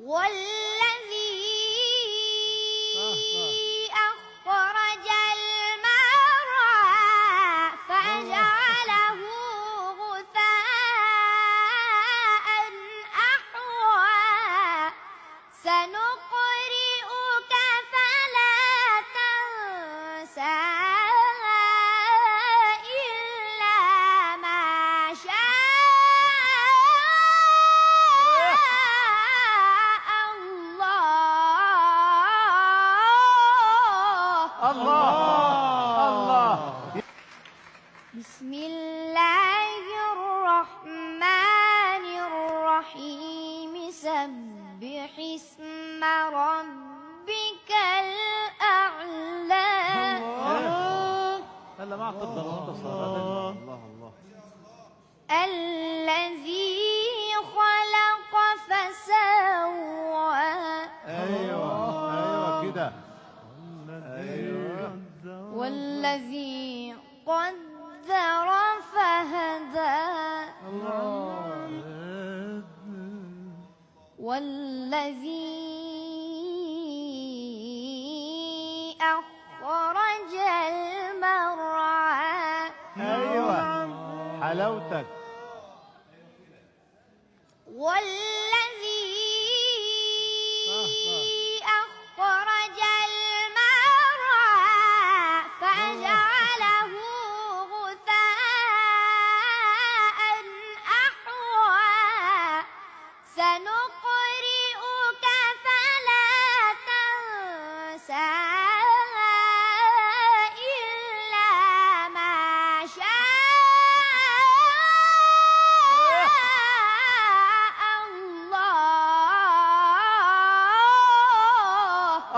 والذي أخرج المرعى فجعله غثاء أحوى سنقرئك فلا تنسى إلا ما شاء الله. بسم الله الرحمن الرحيم سبح اسم ربك الأعلى هلا ما تفضل الله. الذي خلق فسوى ايوه كده. والذي قدر فهدى والذي أخرج المرعى ايوه حلاوتك. والذي أخرج المرعى فجعله غثاء أحوى سنقرئك فلا تنسى إلا ما شاء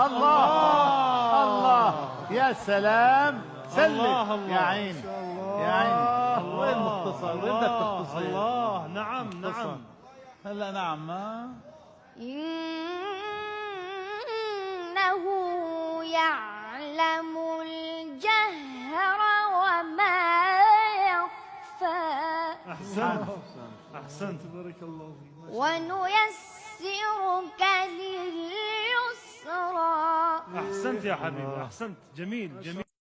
الله. يا سلام. سلم يا عيني يا عيني. وين مختصر؟ وين بدك تختصر؟ الله. نعم نعم. هلا نعم. إنه يعلم الجهر وما يخفى أحسنت بارك الله فيك. ونيسرك لليسرى أحسنت يا حبيبي، أحسنت. جميل جميل.